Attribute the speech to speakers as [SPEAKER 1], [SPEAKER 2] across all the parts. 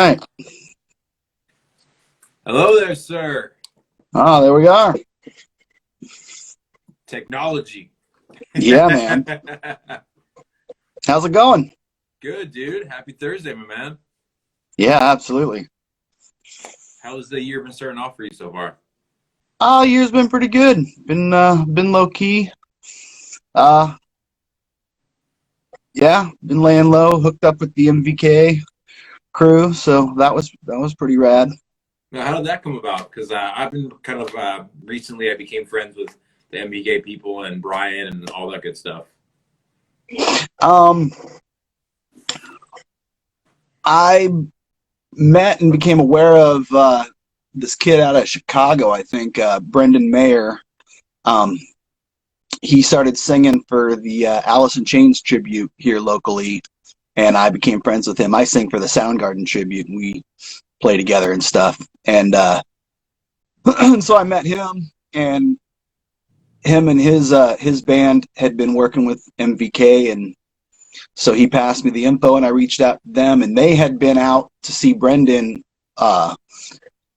[SPEAKER 1] right.
[SPEAKER 2] Hello there, sir.
[SPEAKER 1] Oh, there we are.
[SPEAKER 2] Technology.
[SPEAKER 1] Yeah, man. How's it going?
[SPEAKER 2] Good, dude. Happy Thursday, my man.
[SPEAKER 1] Yeah, absolutely.
[SPEAKER 2] How's the year been starting off for you so far?
[SPEAKER 1] Year's been pretty good. Been low key. Uh, yeah, been laying low, hooked up with the MVK crew, so that was pretty rad.
[SPEAKER 2] Now, how did that come about? Because I've been kind of recently I became friends with the MBK people and Brian and all that good stuff.
[SPEAKER 1] Um, I met and became aware of this kid out of Chicago, I think, Brendan Mayer. Um, he started singing for the Alice in Chains tribute here locally, and I became friends with him. I sing for the Soundgarden tribute, and we play together and stuff. And so I met him, and him and his band had been working with MVK, and so he passed me the info, and I reached out to them, and they had been out to see Brendan,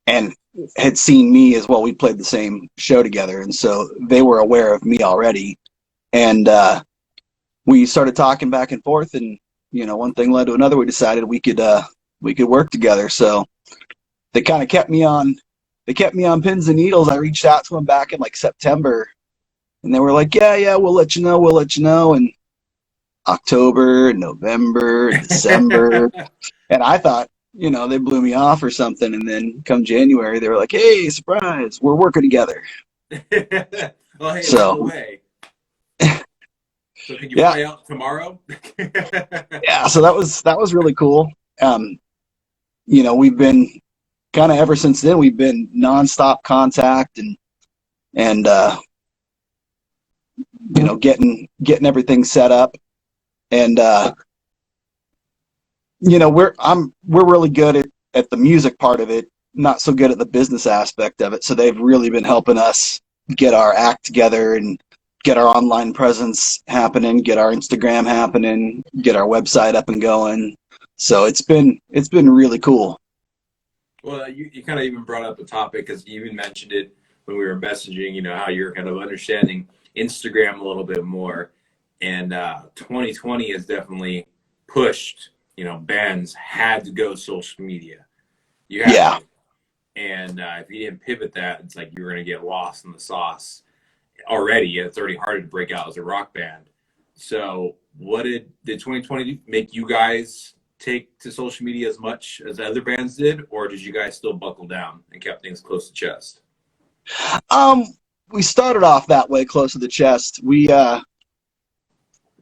[SPEAKER 1] and had seen me as well. We played the same show together, and so they were aware of me already. And we started talking back and forth, and one thing led to another. We decided we could work together. So they kind of kept me on pins and needles. I reached out to them back in like September, and they were like, "Yeah, we'll let you know." And October, November, December, and I thought, they blew me off or something. And then come January, they were like, "Hey, surprise, we're working together."
[SPEAKER 2] Well, hey,
[SPEAKER 1] So,
[SPEAKER 2] by the way, so can you
[SPEAKER 1] yeah,
[SPEAKER 2] fly out tomorrow?
[SPEAKER 1] yeah. So that was really cool. We've been kind of ever since then. We've been nonstop contact and getting everything set up. And we're really good at the music part of it, not so good at the business aspect of it. So they've really been helping us get our act together and get our online presence happening, get our Instagram happening, get our website up and going. So it's been really cool.
[SPEAKER 2] Well, you kind of even brought up the topic because you even mentioned it when we were messaging, how you're kind of understanding Instagram a little bit more. And 2020 has definitely pushed, bands had to go social media. You had
[SPEAKER 1] Yeah.
[SPEAKER 2] to. And if you didn't pivot that, it's like you were going to get lost in the sauce already. It's already hard to break out as a rock band. So what did 2020 make you guys take to social media as much as other bands did, or did you guys still buckle down and kept things close to chest?
[SPEAKER 1] We started off that way, close to the chest. We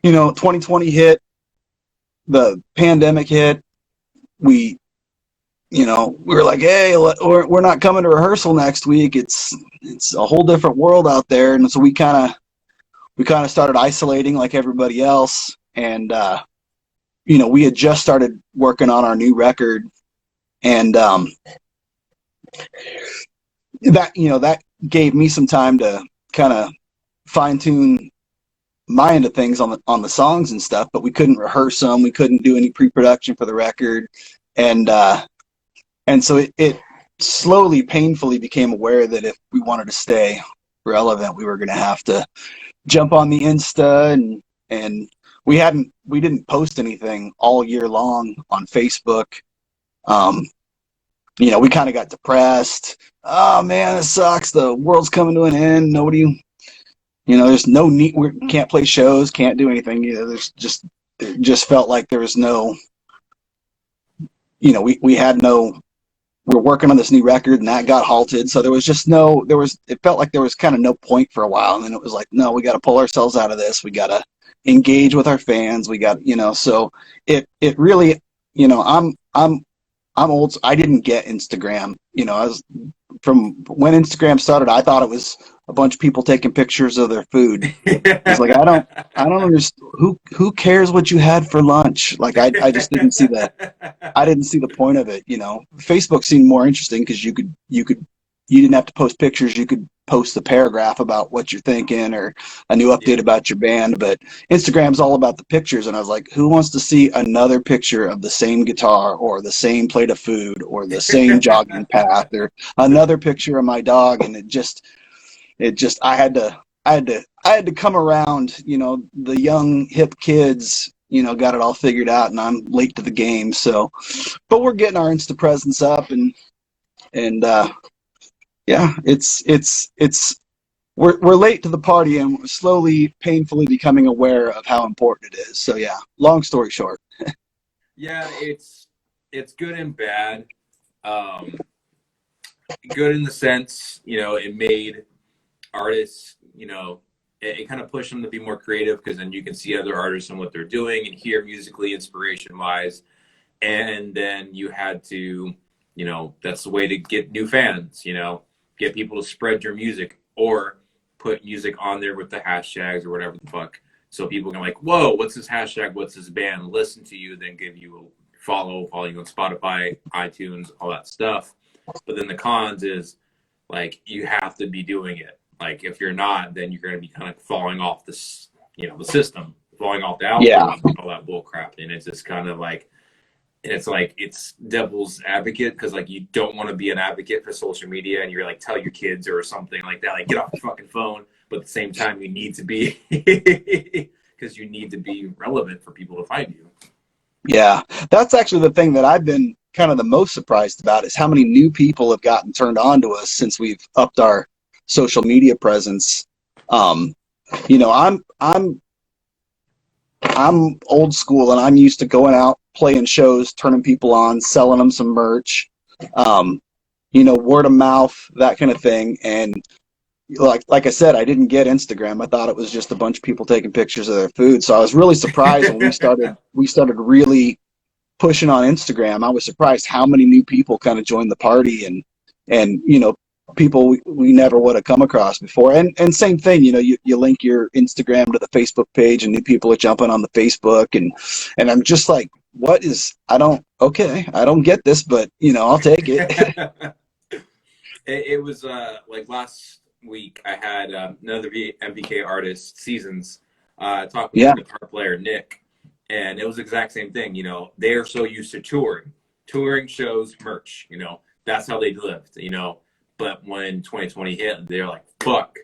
[SPEAKER 1] 2020 hit, the pandemic hit. We were like, "Hey, we're not coming to rehearsal next week. It's a whole different world out there." And so we kind of started isolating like everybody else. And we had just started working on our new record, and that gave me some time to kind of fine tune my end of things on the songs and stuff. But we couldn't rehearse them. We couldn't do any pre-production for the record, and so it slowly, painfully became aware that if we wanted to stay relevant, we were going to have to jump on the Insta, and we didn't post anything all year long on Facebook. We kind of got depressed. Oh man, it sucks. The world's coming to an end. Nobody, there's no need. We can't play shows, can't do anything. It just felt like there was no, we had no. We're working on this new record, and that got halted. So it felt like there was kind of no point for a while. And then it was like, no, we got to pull ourselves out of this. We got to engage with our fans. We got, so it really, I'm old. So I didn't get Instagram. I was from when Instagram started. I thought it was a bunch of people taking pictures of their food. It's like I don't understand who cares what you had for lunch. Like I just didn't see the point of it. Facebook seemed more interesting because you didn't have to post pictures. You could post a paragraph about what you're thinking or a new
[SPEAKER 2] Yeah.
[SPEAKER 1] update about your band. But Instagram's all about the pictures, and I was like, who wants to see another picture of the same guitar or the same plate of food or the same jogging path or another picture of my dog? And it just I had to come around. The young hip kids, got it all figured out, and I'm late to the game. So, but we're getting our Insta presence up, and yeah, we're late to the party, and we're slowly, painfully becoming aware of how important it is. So yeah, long story short.
[SPEAKER 2] Yeah, it's good and bad. Um, Good in the sense, it made artists, it kind of pushed them to be more creative because then you can see other artists and what they're doing and hear musically, inspiration wise. And then you had to, that's the way to get new fans, get people to spread your music or put music on there with the hashtags or whatever the fuck. So people can like, whoa, what's this hashtag? What's this band? Listen to you, then give you a follow you on Spotify, iTunes, all that stuff. But then the cons is like, you have to be doing it. Like if you're not, then you're going to be kind of falling off this, the system, falling off the
[SPEAKER 1] Yeah,
[SPEAKER 2] algorithm, all that bull crap. And it's just kind of like, and it's like it's devil's advocate because like you don't want to be an advocate for social media and you're like tell your kids or something like that, like get off your fucking phone, but at the same time you need to be because you need to be relevant for people to find you.
[SPEAKER 1] yeah. That's actually the thing that I've been kind of the most surprised about is how many new people have gotten turned on to us since we've upped our social media presence. Um, you know, I'm old school, and I'm used to going out, playing shows, turning people on, selling them some merch, um, word of mouth, that kind of thing. And like I said, I didn't get Instagram. I thought it was just a bunch of people taking pictures of their food. So I was really surprised when we started really pushing on Instagram. I was surprised how many new people kind of joined the party, and people we never would have come across before. And same thing, you link your Instagram to the Facebook page, and new people are jumping on the Facebook, and I'm just like, I don't get this, but I'll take it.
[SPEAKER 2] It was like last week I had another MVK artist, Seasons, talk with
[SPEAKER 1] Yeah,
[SPEAKER 2] their guitar player Nick, and it was the exact same thing. They are so used to touring shows, merch. That's how they lived. But when 2020 hit, they're like, "Fuck,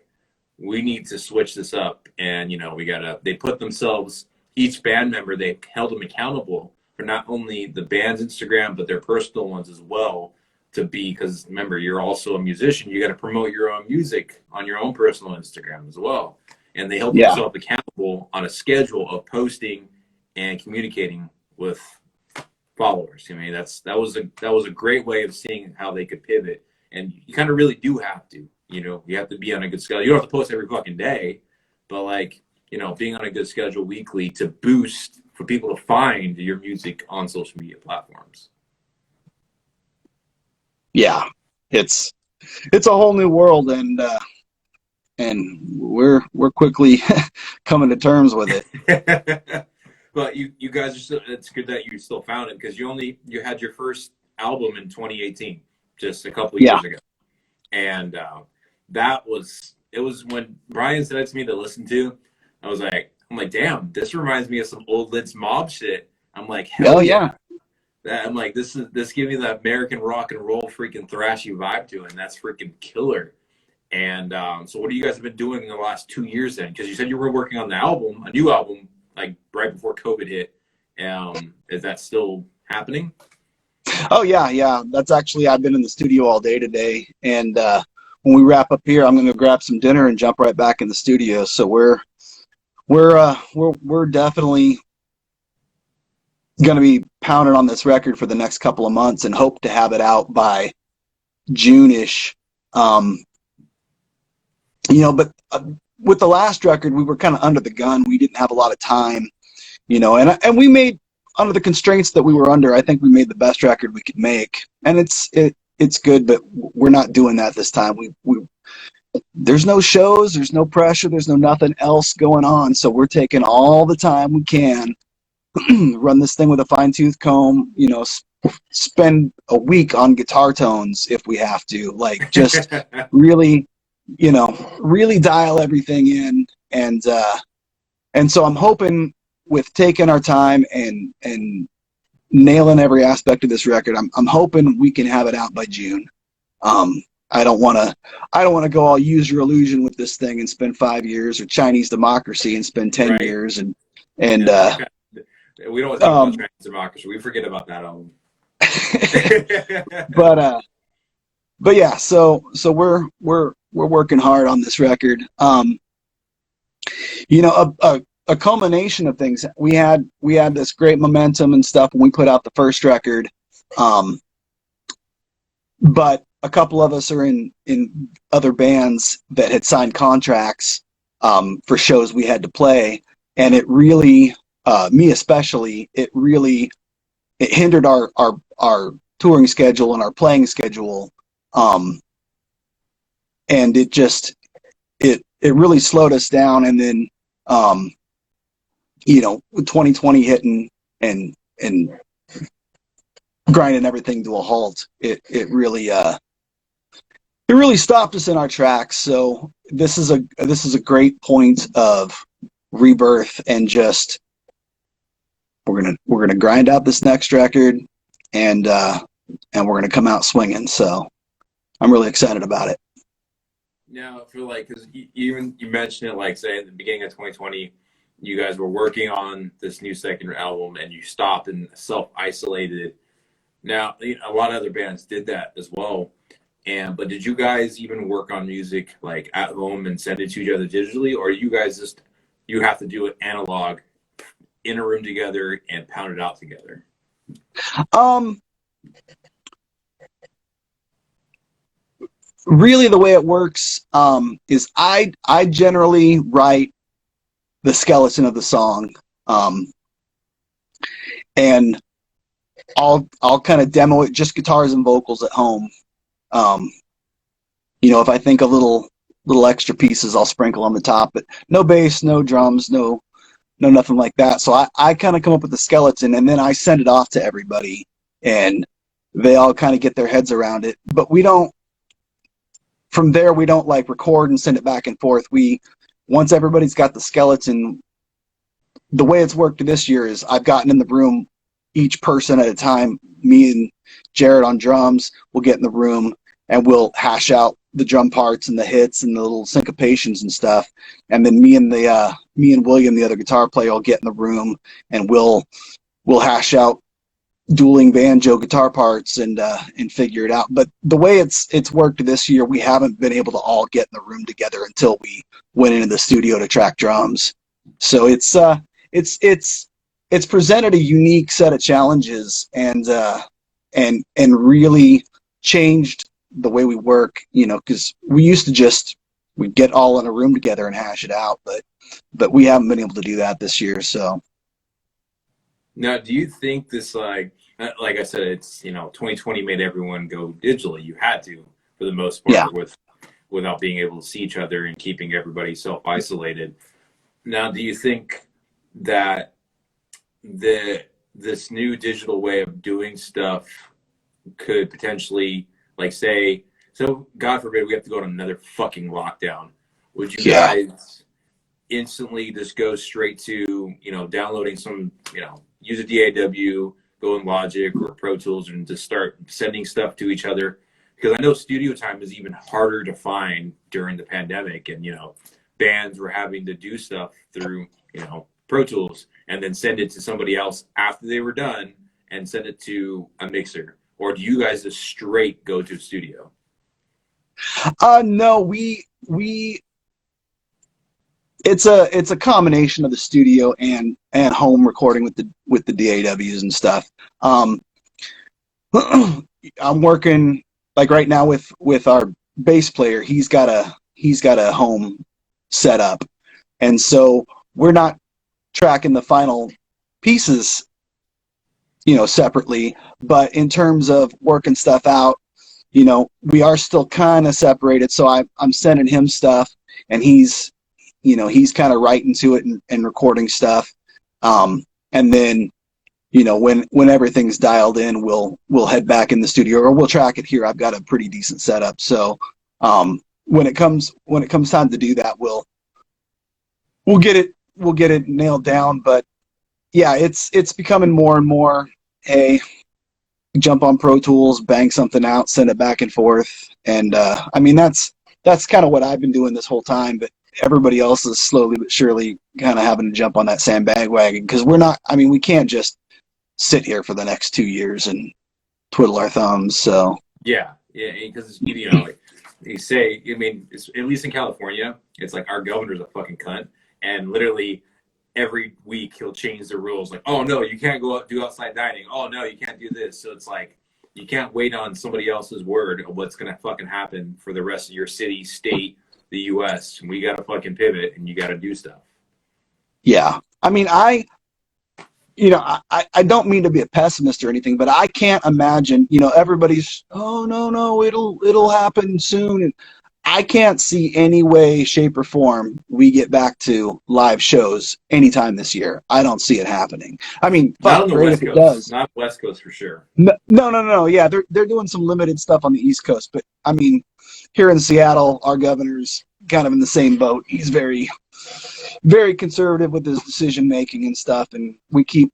[SPEAKER 2] we need to switch this up." And we gotta. They put themselves, each band member, they held them accountable for not only the band's Instagram but their personal ones as well. To be, because remember, you're also a musician. You got to promote your own music on your own personal Instagram as well. And they held
[SPEAKER 1] yeah,
[SPEAKER 2] themselves accountable on a schedule of posting and communicating with followers. I mean, that was a great way of seeing how they could pivot. And you kind of really do have to. You have to be on a good schedule. You don't have to post every fucking day, but like being on a good schedule weekly to boost for people to find your music on social media platforms.
[SPEAKER 1] yeah. It's a whole new world, and we're quickly coming to terms with it.
[SPEAKER 2] But you guys are still, it's good that you still found it because you had your first album in 2018, just a couple of
[SPEAKER 1] Yeah,
[SPEAKER 2] years ago. And it was when Brian said it to me to listen to. I'm like, damn, this reminds me of some old Lince Mob shit. I'm like,
[SPEAKER 1] oh
[SPEAKER 2] hell
[SPEAKER 1] yeah.
[SPEAKER 2] yeah. I'm like, this gives me the American rock and roll freaking thrashy vibe to it, and that's freaking killer. And so what do you guys have been doing in the last 2 years then? Because you said you were working on a new album, like right before COVID hit. Is that still happening?
[SPEAKER 1] Oh yeah. That's actually, I've been in the studio all day today, and when we wrap up here, I'm going to grab some dinner and jump right back in the studio. So we're definitely going to be pounding on this record for the next couple of months, and hope to have it out by June-ish. Um, but with the last record, we were kind of under the gun. We didn't have a lot of time, and we made, under the constraints that we were under, I think we made the best record we could make, and it's good, but we're not doing that this time. We there's no shows, there's no pressure, there's no nothing else going on, so we're taking all the time we can, run this thing with a fine-tooth comb, spend a week on guitar tones if we have to, like just really really dial everything in. And so I'm hoping with taking our time and nailing every aspect of this record, I'm hoping we can have it out by June. I don't want to go all use your illusion with this thing and spend 5 years, or Chinese democracy and spend 10
[SPEAKER 2] Right.
[SPEAKER 1] years. And
[SPEAKER 2] Yeah. We don't want to talk about Chinese democracy. We forget about that album.
[SPEAKER 1] but yeah, so we're working hard on this record. A culmination of things. We had this great momentum and stuff when we put out the first record. But a couple of us are in other bands that had signed contracts for shows we had to play, and it really, me especially, it hindered our touring schedule and our playing schedule, and it really slowed us down. And then 2020 hitting and grinding everything to a halt, it really stopped us in our tracks. So this is a great point of rebirth, and just we're gonna grind out this next record, and we're gonna come out swinging. So I'm really excited about it.
[SPEAKER 2] Now, I feel like, because you mentioned it, like, say, at the beginning of 2020, you guys were working on this new second album, and you stopped and self-isolated. Now, a lot of other bands did that as well. But did you guys even work on music like at home and send it to each other digitally, or you guys you have to do it analog in a room together and pound it out together?
[SPEAKER 1] Really, the way it works is I generally write the skeleton of the song, and I'll kind of demo it, just guitars and vocals at home. If I think of little extra pieces, I'll sprinkle on the top, but no bass, no drums, no nothing like that. So I kind of come up with the skeleton, and then I send it off to everybody, and they all kind of get their heads around it. But from there, we don't like record and send it back and forth. Once everybody's got the skeleton, the way it's worked this year is I've gotten in the room, each person at a time. Me and Jared on drums will get in the room, and we'll hash out the drum parts and the hits and the little syncopations and stuff. And then me and William, the other guitar player, will get in the room, and we'll hash out dueling banjo guitar parts and figure it out. But the way it's worked this year, we haven't been able to all get in the room together until we went into the studio to track drums. So it's presented a unique set of challenges, and really changed the way we work, because we used to we'd get all in a room together and hash it out, but we haven't been able to do that this year. So
[SPEAKER 2] now, do you think this, like I said, it's 2020 made everyone go digitally. You had to, for the most part,
[SPEAKER 1] yeah.
[SPEAKER 2] without being able to see each other and keeping everybody self-isolated. Now, do you think that this new digital way of doing stuff could potentially, like, say, so God forbid we have to go on another fucking lockdown, would you guys instantly just go straight to downloading some, use a DAW, go in Logic or Pro Tools, and just start sending stuff to each other? Because I know studio time is even harder to find during the pandemic, and bands were having to do stuff through Pro Tools and then send it to somebody else after they were done and send it to a mixer. Or do you guys just straight go to a studio?
[SPEAKER 1] No, it's a combination of the studio and home recording with the DAWs and stuff. I'm working like right now with our bass player. He's got a home setup, and so we're not tracking the final pieces separately, but in terms of working stuff out, we are still kind of separated. So I'm sending him stuff, and he's kind of writing to it and recording stuff. And then, when everything's dialed in, we'll head back in the studio, or we'll track it here. I've got a pretty decent setup. So, when it comes time to do that, we'll get it nailed down. But yeah, it's becoming more and more, hey, jump on Pro Tools, bang something out, send it back and forth. And I mean, that's kind of what I've been doing this whole time. But everybody else is slowly but surely kind of having to jump on that same bandwagon, because we're not. I mean, we can't just sit here for the next 2 years and twiddle our thumbs. So
[SPEAKER 2] Yeah, yeah, because you know, like you say, I mean, it's, at least in California, it's like our governor's a fucking cunt, and literally every week he'll change the rules. Like, oh no, you can't go out do outside dining. Oh no, you can't do this. So it's like you can't wait on somebody else's word of what's gonna fucking happen for the rest of your city, state, the U.S. We gotta fucking pivot, and you gotta do stuff.
[SPEAKER 1] yeah, I mean, I don't mean to be a pessimist or anything, but I can't imagine, everybody's, oh no, it'll happen soon. And I can't see any way, shape, or form we get back to live shows anytime this year. I don't see it happening. I mean,
[SPEAKER 2] Not on
[SPEAKER 1] fuck,
[SPEAKER 2] the
[SPEAKER 1] great
[SPEAKER 2] West
[SPEAKER 1] if it
[SPEAKER 2] Coast,
[SPEAKER 1] does.
[SPEAKER 2] not West Coast for sure.
[SPEAKER 1] No, no, no, no. Yeah, they're doing some limited stuff on the East Coast, but I mean, here in Seattle, our governor's kind of in the same boat. He's very, very conservative with his decision making and stuff, and we keep,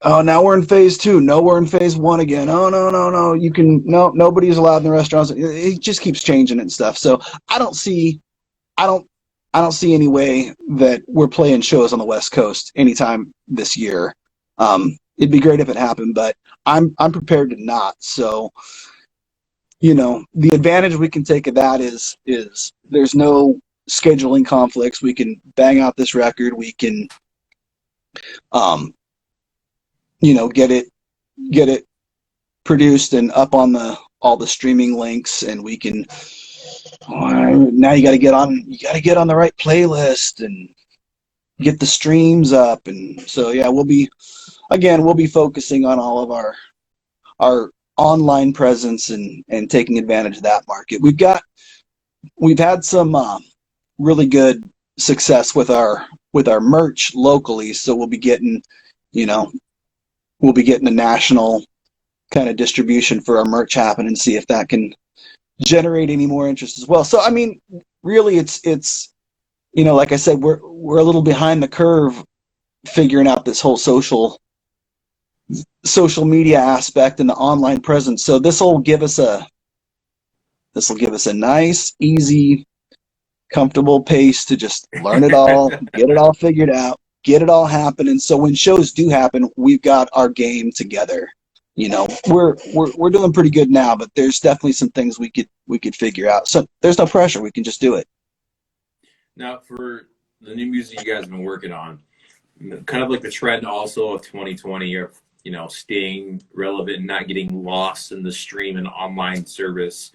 [SPEAKER 1] oh, now we're in phase 2. No, we're in phase 1 again. Oh, no, no, no. No, nobody's allowed in the restaurants. It just keeps changing and stuff. So I don't see, I don't, I don't see any way that we're playing shows on the West Coast anytime this year. It'd be great if it happened, but I'm prepared to not. So, the advantage we can take of that is there's no scheduling conflicts. We can bang out this record. We can, um, get it produced and up on all the streaming links, and we can, now you got to get on the right playlist and get the streams up. And so yeah, we'll be focusing on all of our online presence and taking advantage of that market. We've had some really good success with our merch locally, so you know we'll be getting a national kind of distribution for our merch happen, and see if that can generate any more interest as well. So I mean, really, it's like I said, we're a little behind the curve figuring out this whole social media aspect and the online presence. So this will give us a nice, easy, comfortable pace to just learn it all, get it all figured out, get it all happening. So when shows do happen, we've got our game together. We're doing pretty good now, but there's definitely some things we could figure out. So there's no pressure. We can just do it.
[SPEAKER 2] Now, for the new music you guys have been working on, kind of like the trend also of 2020, or staying relevant and not getting lost in the stream and online service,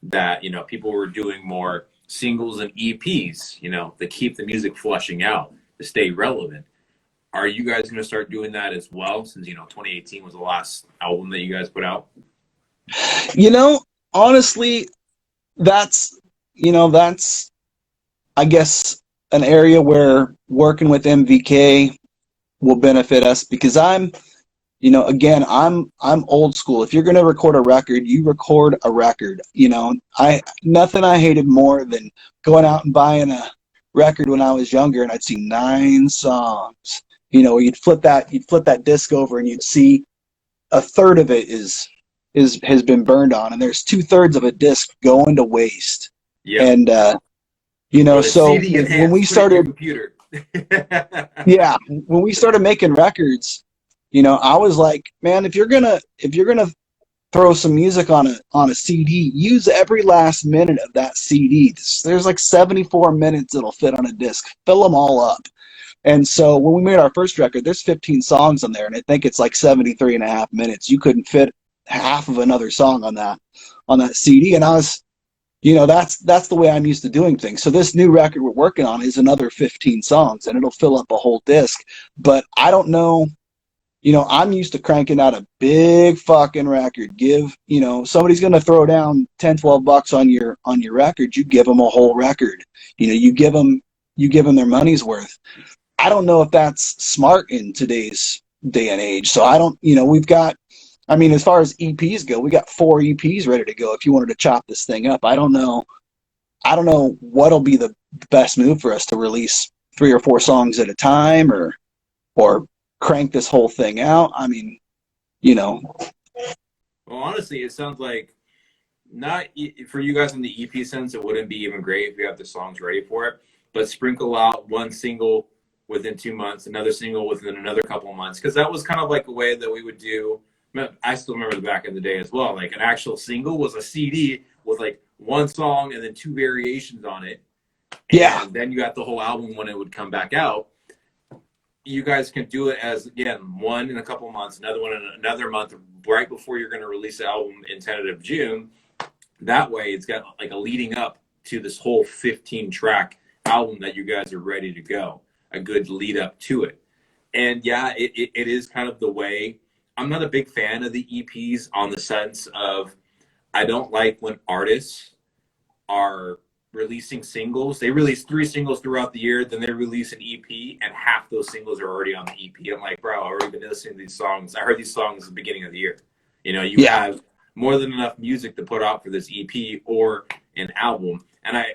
[SPEAKER 2] that people were doing more singles and EPs, to keep the music flushing out, to stay relevant. Are you guys going to start doing that as well, since 2018 was the last album that you guys put out?
[SPEAKER 1] Honestly, that's I guess an area where working with MVK will benefit us, because again, I'm old school. If you're going to record a record, you record a record. Nothing I hated more than going out and buying a record when I was younger, and I'd see 9 songs. You'd flip that disc over, and you'd see a third of it has been burned on, and there's 2/3 of a disc going to waste.
[SPEAKER 2] Yeah.
[SPEAKER 1] And so when we started,
[SPEAKER 2] computer.
[SPEAKER 1] yeah, when we started making records, I was like, man, if you're gonna throw some music on a CD, use every last minute of that CD. There's like 74 minutes that'll fit on a disc. Fill them all up. And so when we made our first record, there's 15 songs on there, and I think it's like 73 and a half minutes. You couldn't fit half of another song on that CD. And I was, that's the way I'm used to doing things. So this new record we're working on is another 15 songs, and it'll fill up a whole disc. But I don't know. I'm used to cranking out a big fucking record. Somebody's going to throw down 10, $12 on your record. You give them a whole record. You give them their money's worth. I don't know if that's smart in today's day and age. So I don't, as far as EPs go, we got 4 EPs ready to go if you wanted to chop this thing up. I don't know I don't know what'll be the best move for us to release 3 or 4 songs at a time, or crank this whole thing out. I mean, you know,
[SPEAKER 2] Well, honestly, it sounds like not for you guys in the EP sense, it wouldn't be even great if you have the songs ready for it, but sprinkle out one single within 2 months, another single within another couple of months, because that was kind of like a way that we would do. I still remember the back in the day as well. Like an actual single was a CD with like one song and then 2 variations on it,
[SPEAKER 1] yeah,
[SPEAKER 2] and then you got the whole album when it would come back out. You guys can do it as, again, one in a couple of months, another one in another month, right before you're going to release the album in tentative June. That way it's got like a leading up to this whole 15 track album that you guys are ready to go, a good lead up to it. And yeah, it is kind of the way. I'm not a big fan of the EPs on the sense of, I don't like when artists are releasing singles. They release 3 singles throughout the year, then they release an EP, and half those singles are already on the EP. I'm like, bro, I've already been listening to these songs. I heard these songs at the beginning of the year. You know, you
[SPEAKER 1] yeah,
[SPEAKER 2] have more than enough music to put out for this EP or an album. And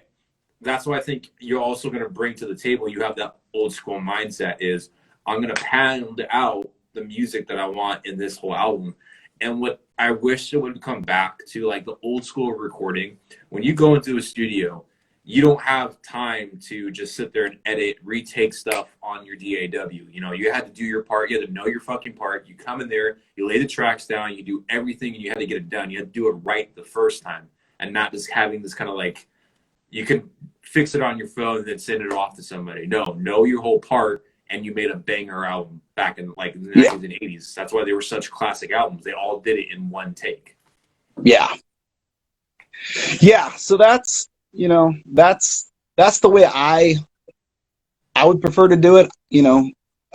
[SPEAKER 2] that's what I think you're also going to bring to the table. You have that old school mindset is, I'm going to pound out the music that I want in this whole album. And what I wish it would come back to, like the old school recording, when you go into a studio, you don't have time to just sit there and edit, retake stuff on your DAW. You know, you had to do your part. You had to know your fucking part. You come in there, you lay the tracks down, you do everything, and you had to get it done. You had to do it right the first time, and not just having this kind of like, you can fix it on your phone and then send it off to somebody. No, know your whole part, and you made a banger album back in like the 90s
[SPEAKER 1] yeah,
[SPEAKER 2] and 80s. That's why they were such classic albums. They all did it in one take.
[SPEAKER 1] yeah, yeah. So that's, that's the way I would prefer to do it.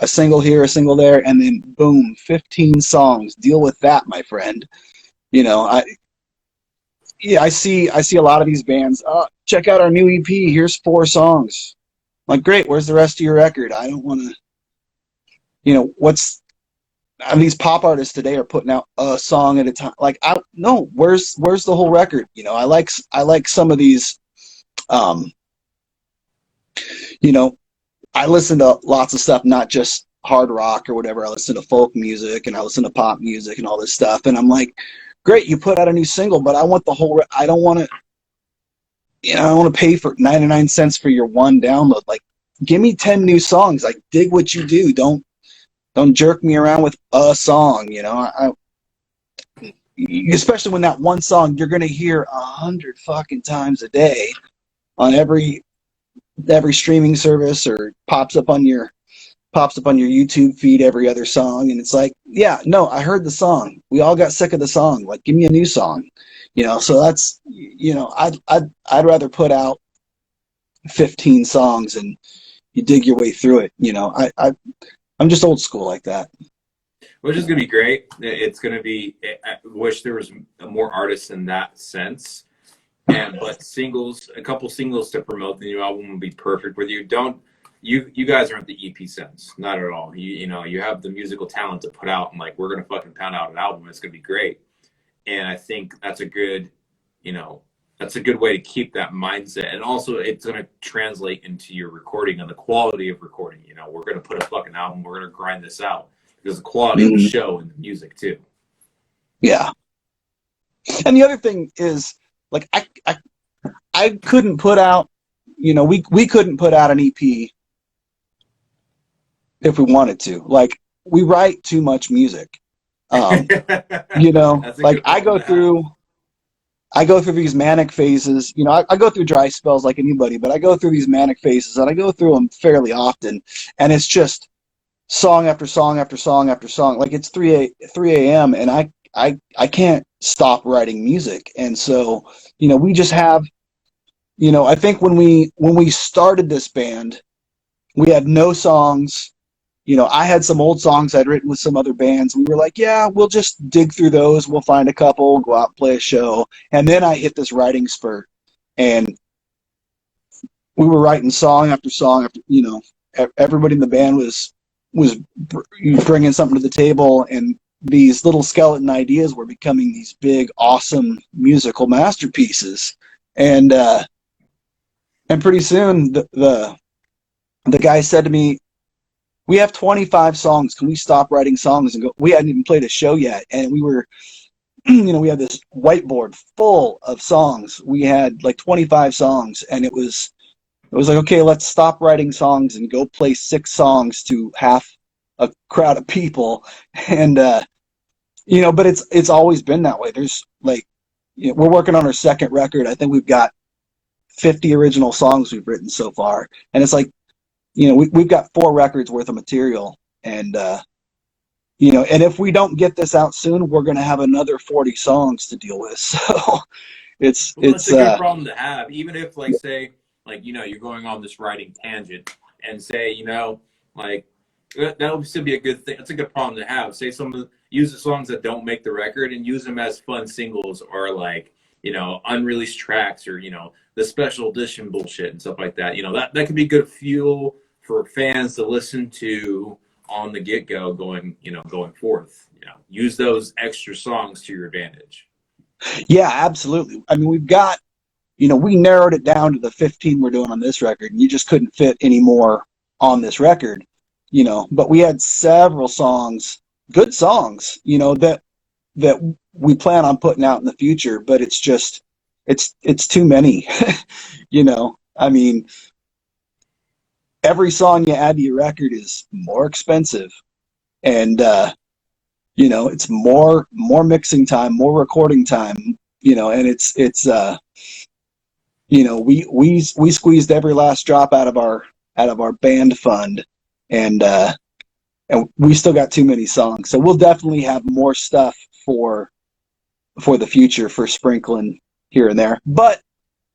[SPEAKER 1] A single here, a single there, and then boom, 15 songs. Deal with that, my friend. You know, I yeah, I see a lot of these bands. Check out our new EP. Here's 4 songs. I'm like, great. Where's the rest of your record? I don't want to. What's I mean, these pop artists today are putting out a song at a time. Like, I no, where's the whole record? I like some of these. Um, you know, I listen to lots of stuff, not just hard rock or whatever. I listen to folk music and I listen to pop music and all this stuff. And I'm like, great, you put out a new single, but I want the whole. I don't want to. I don't want to pay for 99 cents for your one download. Like, give me 10 new songs. Like, dig what you do. Don't jerk me around with a song. Especially when that one song you're gonna hear 100 fucking times a day on every streaming service, or pops up on your YouTube feed every other song, and it's like, yeah, no, I heard the song. We all got sick of the song. Like, give me a new song. So that's, I'd rather put out 15 songs and you dig your way through it. I'm just old school like that.
[SPEAKER 2] Which is going to be great. It's going to be, I wish there was more artists in that sense. But singles, a couple singles to promote the new album would be perfect with you. You guys aren't the EP sense, not at all. You have the musical talent to put out, and like, we're gonna fucking pound out an album. It's gonna be great. And I think that's a good, that's a good way to keep that mindset. And also, it's gonna translate into your recording and the quality of recording. We're gonna put a fucking album. We're gonna grind this out because the quality will
[SPEAKER 1] Mhm.
[SPEAKER 2] show in the music too.
[SPEAKER 1] Yeah. And the other thing is, like, I couldn't put out, we couldn't put out an EP if we wanted to. Like, we write too much music.
[SPEAKER 2] That's a
[SPEAKER 1] Like,
[SPEAKER 2] good problem to have.
[SPEAKER 1] I go through these manic phases. I go through dry spells like anybody, but I go through these manic phases, and I go through them fairly often. And it's just song after song after song after song. Like, it's 3 a.m. and I can't stop writing music. And so, we just have, I think when we started this band, we had no songs. I had some old songs I'd written with some other bands. We were like, yeah, we'll just dig through those. We'll find a couple, go out and play a show. And then I hit this writing spurt, and we were writing song after song after, everybody in the band was bringing something to the table, and these little skeleton ideas were becoming these big, awesome musical masterpieces. And And pretty soon the guy said to me, "We have 25 songs. Can we stop writing songs and go?" We hadn't even played a show yet, and we were, we had this whiteboard full of songs. We had like 25 songs, and it was like, okay, let's stop writing songs and go play 6 songs to half a crowd of people. And but it's always been that way. There's like, we're working on our second record. I think we've got 50 original songs we've written so far, and it's like, we've got 4 records worth of material, and and if we don't get this out soon, we're going to have another 40 songs to deal with. So it's
[SPEAKER 2] Well, that's
[SPEAKER 1] it's
[SPEAKER 2] a good problem to have, even if, like, say, like, you're going on this writing tangent, and say, like, that would still be a good thing. That's a good problem to have. Say use the songs that don't make the record and use them as fun singles, or like, unreleased tracks, or the special edition bullshit and stuff like that. That could be good fuel for fans to listen to on the get go, going forth. Use those extra songs to your advantage.
[SPEAKER 1] Yeah, absolutely. I mean, we've got, we narrowed it down to the 15 we're doing on this record, and you just couldn't fit any more on this record, but we had several songs, good songs, that we plan on putting out in the future, but it's just, it's too many. I mean, every song you add to your record is more expensive, and it's more mixing time, more recording time, and we squeezed every last drop out of our band fund, and we still got too many songs. So we'll definitely have more stuff for the future, for sprinkling here and there. But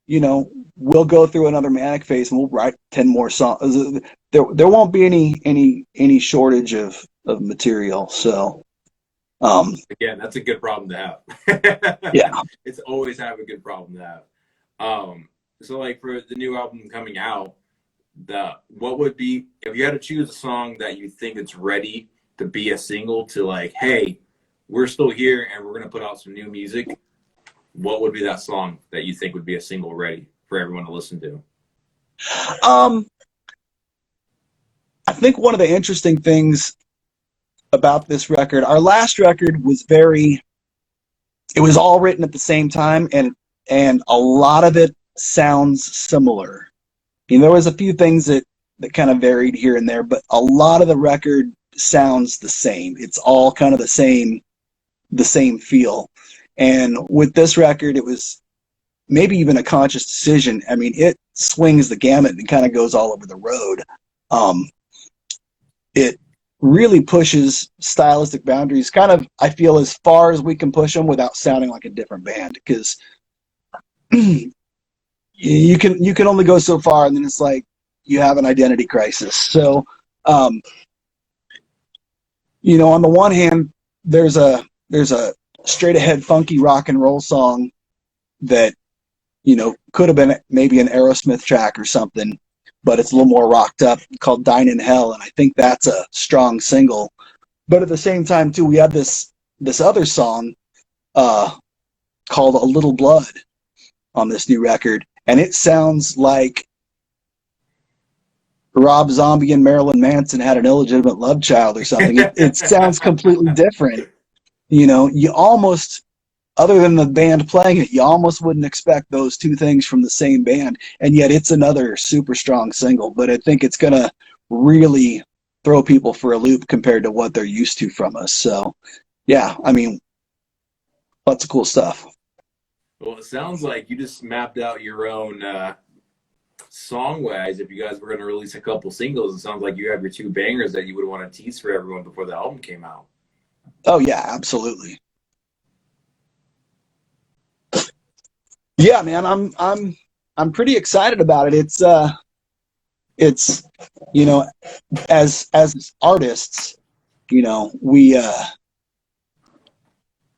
[SPEAKER 1] we'll go through another manic phase and we'll write 10 more songs. There won't be any shortage of material. So
[SPEAKER 2] again, that's a good problem to have.
[SPEAKER 1] yeah.
[SPEAKER 2] It's always have a good problem to have. So, like, for the new album coming out, what would be, if you had to choose a song that you think it's ready to be a single, to like, hey, we're still here and we're going to put out some new music, what would be that song that you think would be a single ready for everyone to listen to?
[SPEAKER 1] I think one of the interesting things about this record, our last record it was all written at the same time, and a lot of it sounds similar. There was a few things that kind of varied here and there, but a lot of the record sounds the same. It's all kind of the same feel. And with this record, it was maybe even a conscious decision. I mean, it swings the gamut and kind of goes all over the road. It really pushes stylistic boundaries, kind of, I feel, as far as we can push them without sounding like a different band, because you can only go so far, and then it's like you have an identity crisis. So on the one hand, there's a straight ahead funky rock and roll song that could have been maybe an Aerosmith track or something, but it's a little more rocked up, called Dine in Hell, and I think that's a strong single. But at the same time too, we have this other song called A Little Blood on this new record, and it sounds like Rob Zombie and Marilyn Manson had an illegitimate love child or something. It sounds completely different. You almost, other than the band playing it, you almost wouldn't expect those two things from the same band, and yet it's another super strong single. But I think it's gonna really throw people for a loop compared to what they're used to from us. So yeah, I mean, lots of cool stuff.
[SPEAKER 2] Well, it sounds like you just mapped out your own song-wise. If you guys were going to release a couple singles, it sounds like you have your 2 bangers that you would want to tease for everyone before the album came out.
[SPEAKER 1] Oh yeah, absolutely. Yeah, man, I'm pretty excited about it. It's as artists,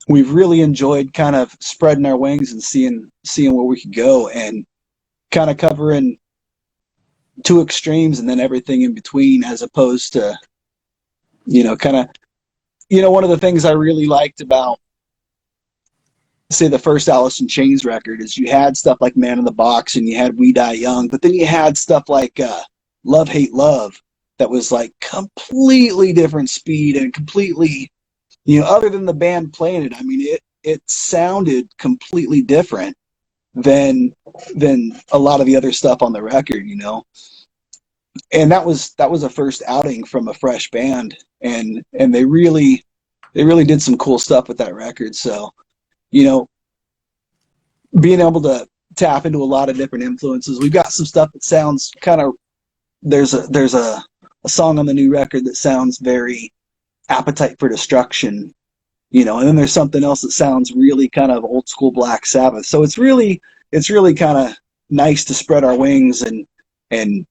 [SPEAKER 1] we've really enjoyed kind of spreading our wings and seeing where we could go, and kind of covering 2 extremes and then everything in between, as opposed to kind of one of the things I really liked about say the first Alice in Chains record is you had stuff like Man in the Box and you had We Die Young, but then you had stuff like Love Hate Love that was like completely different speed and completely, other than the band playing it, I mean it sounded completely different than a lot of the other stuff on the record. And that was a first outing from a fresh band, and they really did some cool stuff with that record. So, you know, being able to tap into a lot of different influences. We've got some stuff that sounds kind of there's a song on the new record that sounds very Appetite for Destruction, and then there's something else that sounds really kind of old school Black Sabbath. So it's really kind of nice to spread our wings and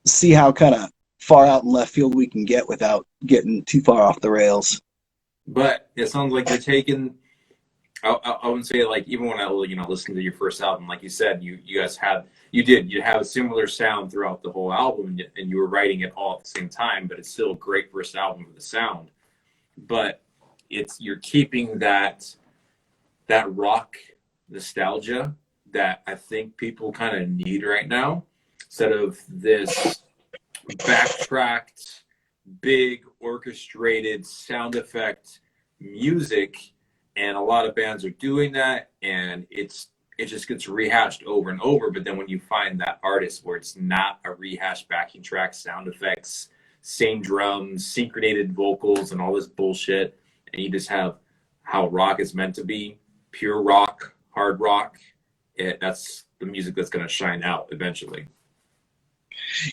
[SPEAKER 1] see how kind of far out in left field we can get without getting too far off the rails.
[SPEAKER 2] But it sounds like you're taking. I wouldn't say like even when I listened to your first album, like you said, you guys had you have a similar sound throughout the whole album, and you were writing it all at the same time. But it's still a great first album for the sound. But you're keeping that rock nostalgia that I think people kind of need right now, instead of this backtracked, big orchestrated sound effect music. And a lot of bands are doing that, and it just gets rehashed over and over. But then when you find that artist where it's not a rehashed backing track, sound effects, same drums, syncopated vocals, and all this bullshit, and you just have how rock is meant to be, pure rock, hard rock, that's the music that's going to shine out eventually.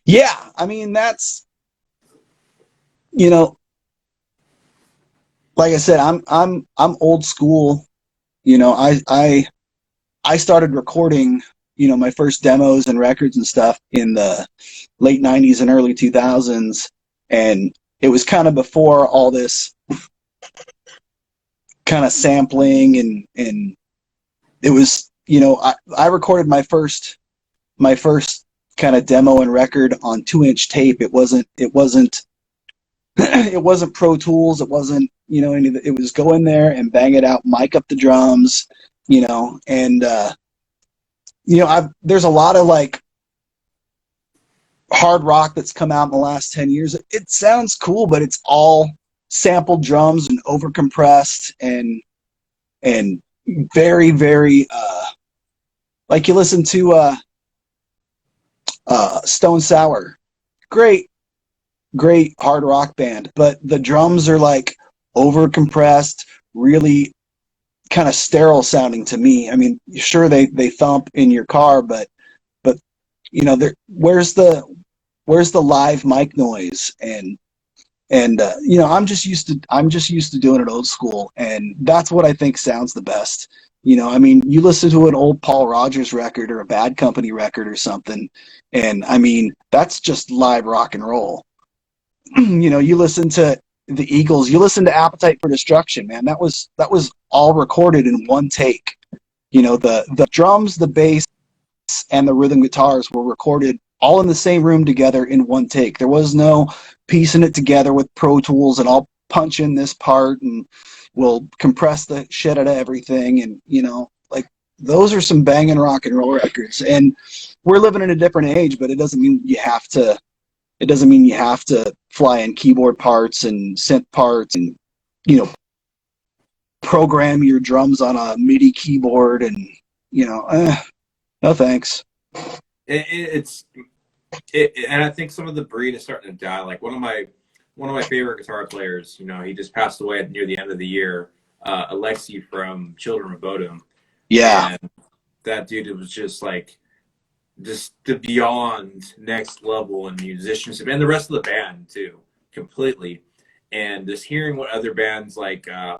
[SPEAKER 1] Yeah, I mean that's, like I said, I'm old school. I started recording, my first demos and records and stuff in the late '90s and early 2000s, and it was kind of before all this kind of sampling and it was, I recorded my first kind of demo and record on 2-inch tape. It wasn't it wasn't Pro Tools. It wasn't, it was go in there and bang it out, mic up the drums, and there's a lot of like hard rock that's come out in the last 10 years. It sounds cool, but it's all sampled drums and overcompressed and very, very, like you listen to Stone Sour. Great hard rock band, but the drums are like over compressed, really kind of sterile sounding to me. I mean, sure they thump in your car, but where's the live mic noise and I'm just used to doing it old school, and that's what I think sounds the best. I mean, you listen to an old Paul Rogers record or a Bad Company record or something, and I mean that's just live rock and roll. You listen to the Eagles, you listen to Appetite for Destruction, man. That was all recorded in one take. The drums, the bass, and the rhythm guitars were recorded all in the same room together in one take. There was no piecing it together with Pro Tools and I'll punch in this part and we'll compress the shit out of everything. And, like those are some banging rock and roll records. And we're living in a different age, but it doesn't mean you have to fly in keyboard parts and synth parts and, program your drums on a MIDI keyboard and, no thanks.
[SPEAKER 2] It's and I think some of the breed is starting to die. Like one of my favorite guitar players, he just passed away near the end of the year. Alexi from Children of Bodom.
[SPEAKER 1] Yeah.
[SPEAKER 2] And that dude was just like the beyond next level in musicianship, and the rest of the band too, completely. And just hearing what other bands like I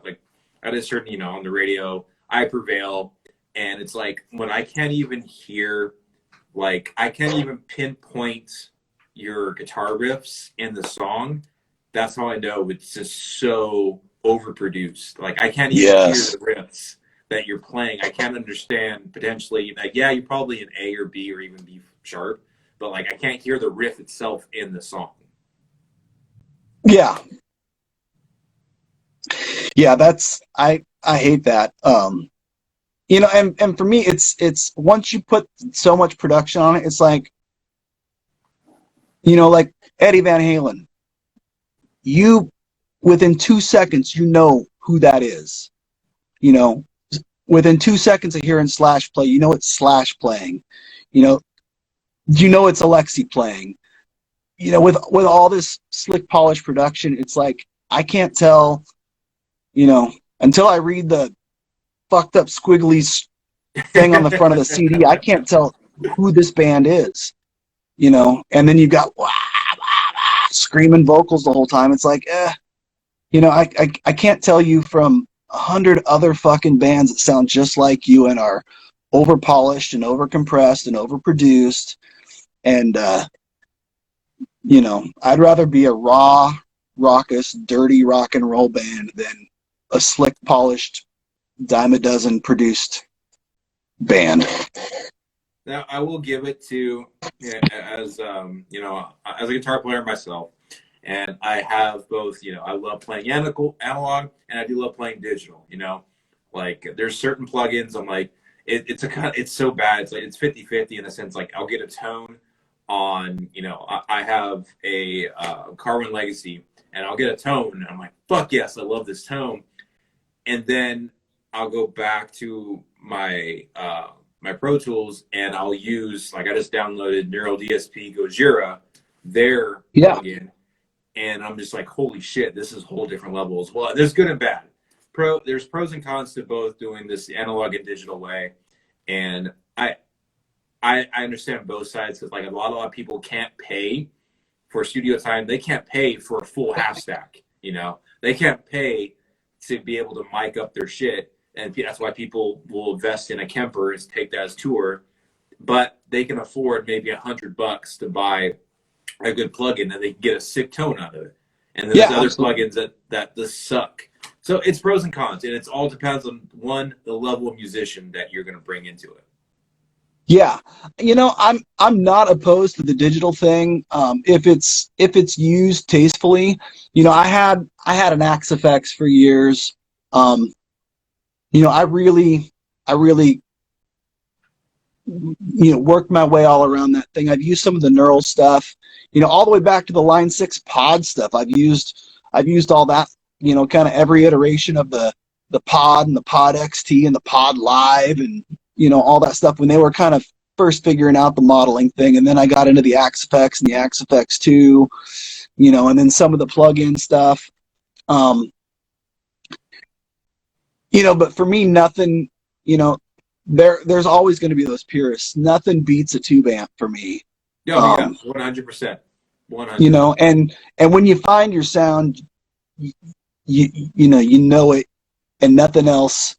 [SPEAKER 2] just heard, on the radio, I Prevail, and it's like when I can't even hear. Like, I can't even pinpoint your guitar riffs in the song. That's how I know it's just so overproduced. Like, I can't even hear
[SPEAKER 1] Yes.
[SPEAKER 2] the riffs that you're playing. I can't understand potentially, like, yeah, you're probably an A or B or even B sharp, but like, I can't hear the riff itself in the song.
[SPEAKER 1] Yeah. Yeah. I hate that. And for me, it's once you put so much production on it, it's like, like Eddie Van Halen. You within 2 seconds, you know who that is. You know, within 2 seconds of hearing Slash play, you know it's Slash playing. You know, it's Alexi playing. With all this slick polished production, it's like I can't tell. Until I read the fucked up squiggly thing on the front of the CD, I can't tell who this band is. And then you've got wah, wah, wah, screaming vocals the whole time. It's like, I can't tell you from 100 other fucking bands that sound just like you and are over polished and over compressed and overproduced. And I'd rather be a raw, raucous, dirty rock and roll band than a slick, polished, dime a dozen produced band.
[SPEAKER 2] Now, I will give it to, as as a guitar player myself, and I have both. I love playing analog, and I do love playing digital. Like there's certain plugins. I'm like, it's so bad. It's like it's 50-50 in the sense like I'll get a tone on. I have a Carwin Legacy, and I'll get a tone, and I'm like, fuck yes, I love this tone, and then I'll go back to my my Pro Tools, and I'll use, like I just downloaded Neural DSP Gojira, their plugin, and I'm just like, holy shit, this is a whole different level as well. There's good and bad. There's pros and cons to both doing this the analog and digital way, and I understand both sides because like a lot of people can't pay for studio time. They can't pay for a full half stack. They can't pay to be able to mic up their shit. And that's why people will invest in a Kemper and take that as tour, but they can afford maybe $100 to buy a good plugin and they can get a sick tone out of it. And then there's other plugins that just suck. So it's pros and cons, and it all depends on the level of musician that you're going to bring into it.
[SPEAKER 1] Yeah, I'm not opposed to the digital thing if it's used tastefully. I had an Axe-Fx for years. I really worked my way all around that thing. I've used some of the neural stuff, all the way back to the Line 6 pod stuff. I've used all that, kind of every iteration of the pod and the pod XT and the pod live and all that stuff when they were kind of first figuring out the modeling thing. And then I got into the Axe-Fx and the Axe-Fx 2, and then some of the plug-in stuff. But for me, nothing, there's always going to be those purists. Nothing beats a tube amp for me.
[SPEAKER 2] Oh, yeah, 100%. 100%.
[SPEAKER 1] And when you find your sound, you know it, and nothing else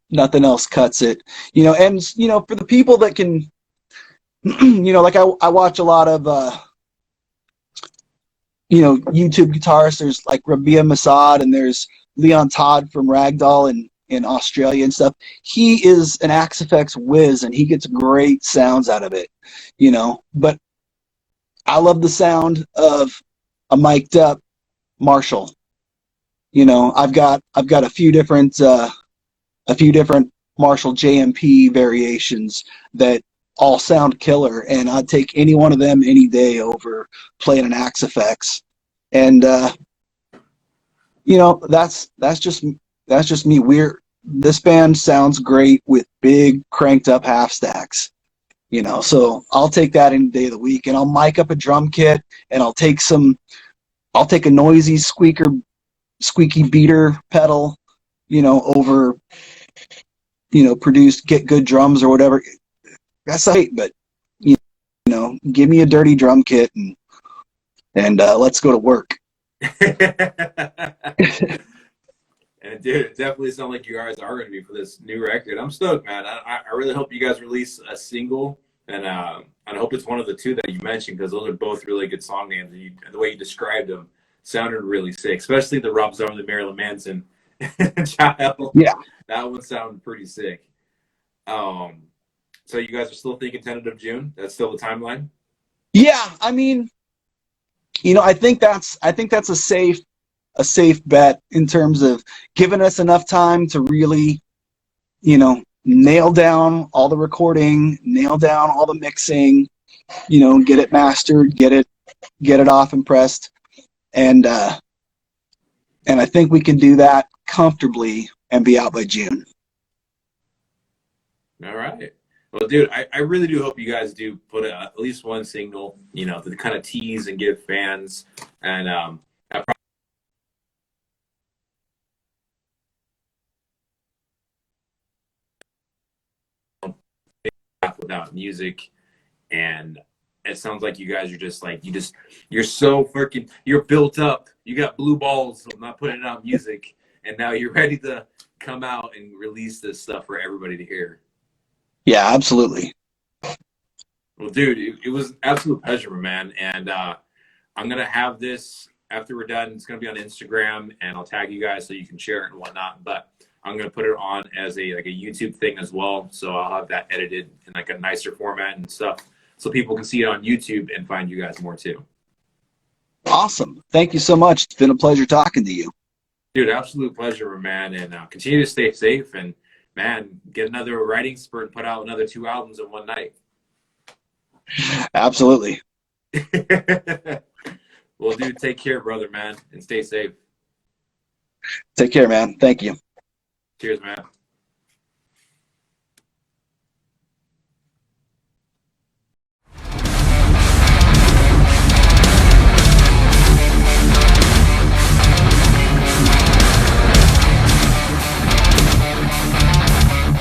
[SPEAKER 1] cuts it. And for the people that can, like I watch a lot of YouTube guitarists. There's like Rabia Masad, and there's Leon Todd from Ragdoll in Australia and stuff. He is an Axe-Fx whiz, and he gets great sounds out of it, but I love the sound of a mic'd up Marshall. I've got a few different Marshall JMP variations that all sound killer, and I'd take any one of them any day over playing an Axe-Fx. And that's just me. This band sounds great with big cranked up half stacks, so I'll take that any day of the week, and I'll mic up a drum kit, and I'll take a noisy squeaky beater pedal, over, produced get good drums or whatever. That's great, but give me a dirty drum kit and let's go to work.
[SPEAKER 2] And dude, it definitely sounds like you guys are going to be for this new record. I'm stoked, man. I really hope you guys release a single, and I hope it's one of the two that you mentioned, because those are both really good song names. And the way you described them sounded really sick, especially the Rob Zombie, the Marilyn Manson child.
[SPEAKER 1] Yeah, that
[SPEAKER 2] one sounded pretty sick. So you guys are still thinking tentative June? That's still the timeline?
[SPEAKER 1] Yeah, I mean, I think that's a safe bet in terms of giving us enough time to really nail down all the recording, nail down all the mixing, get it mastered, get it off and pressed, and I think we can do that comfortably and be out by June.
[SPEAKER 2] All right. Well, dude, I really do hope you guys do put at least one single, to kind of tease and give fans. And that probably without music. And it sounds like you guys are just like, you're so freaking, you're built up. You got blue balls of not putting out music. And now you're ready to come out and release this stuff for everybody to hear.
[SPEAKER 1] Yeah, absolutely.
[SPEAKER 2] Well, dude, it was an absolute pleasure, man. And I'm going to have this after we're done. It's going to be on Instagram, and I'll tag you guys so you can share it and whatnot. But I'm going to put it on as a YouTube thing as well. So I'll have that edited in like a nicer format and stuff so people can see it on YouTube and find you guys more too.
[SPEAKER 1] Awesome. Thank you so much. It's been a pleasure talking to you.
[SPEAKER 2] Dude, absolute pleasure, man. And continue to stay safe and, man, get another writing spurt and put out another 2 albums in one night.
[SPEAKER 1] Absolutely.
[SPEAKER 2] Well, dude, take care, brother, man, and stay safe.
[SPEAKER 1] Take care, man. Thank you.
[SPEAKER 2] Cheers, man.